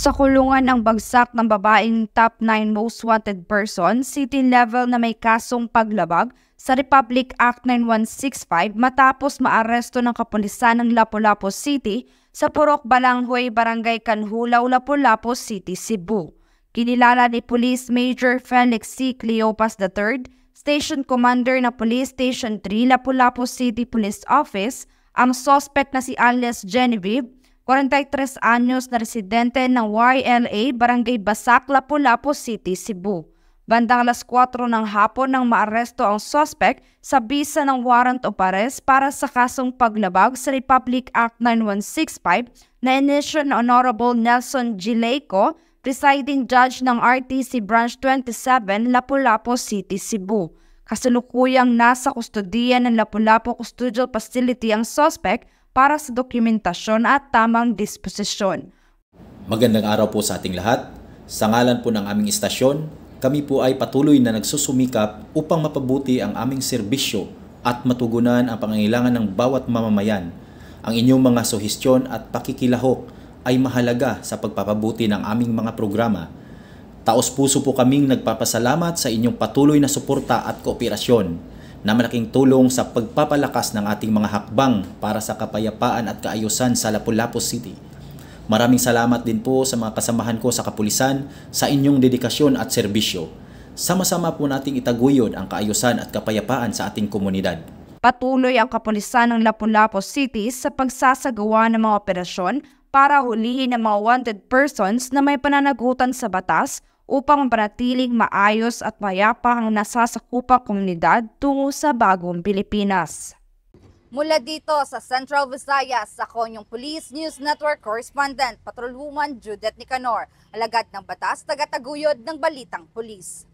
Sa kulungan ang bagsak ng babaeng top 9 most wanted person, city level na may kasong paglabag sa Republic Act 9165 matapos maaresto ng kapulisan ng Lapu-Lapu City sa Purok Balanghoy, Barangay Canhulaw, Lapu-Lapu City, Cebu. Kinilala ni Police Major Felix C. Cleopas III, Station Commander ng Police Station 3, Lapu-Lapu City Police Office, ang suspect na si alias Genevieve, 43 anyos na residente ng YLA, Barangay Basak, Lapu-Lapu City, Cebu. Bandang alas 4 ng hapon nang maaresto ang suspect sa bisa ng warrant of arrest para sa kasong paglabag sa Republic Act 9165 na inisyu ng Honorable Nelson Gileco, presiding judge ng RTC Branch 27, Lapu-Lapu City, Cebu. Kasalukuyang nasa kustodiya ng Lapu-Lapu Custodial Facility ang suspect para sa dokumentasyon at tamang disposisyon. Magandang araw po sa ating lahat. Sa ngalan po ng aming istasyon, kami po ay patuloy na nagsusumikap upang mapabuti ang aming serbisyo at matugunan ang pangangailangan ng bawat mamamayan. Ang inyong mga suhestyon at pakikilahok ay mahalaga sa pagpapabuti ng aming mga programa. Taos-puso po kaming nagpapasalamat sa inyong patuloy na suporta at kooperasyon na malaking tulong sa pagpapalakas ng ating mga hakbang para sa kapayapaan at kaayusan sa Lapu-Lapu City. Maraming salamat din po sa mga kasamahan ko sa kapulisan sa inyong dedikasyon at serbisyo. Sama-sama po nating itaguyod ang kaayusan at kapayapaan sa ating komunidad. Patuloy ang kapulisan ng Lapu-Lapu City sa pagsasagawa ng mga operasyon para hulihin ang mga wanted persons na may pananagutan sa batas upang manatiling maayos at mayapa ang nasasakupang komunidad tungo sa bagong Pilipinas. Mula dito sa Central Visayas, ako yung Police News Network Correspondent, Patrolwoman Judith Nicanor, alagad ng batas, tagataguyod ng Balitang Pulis.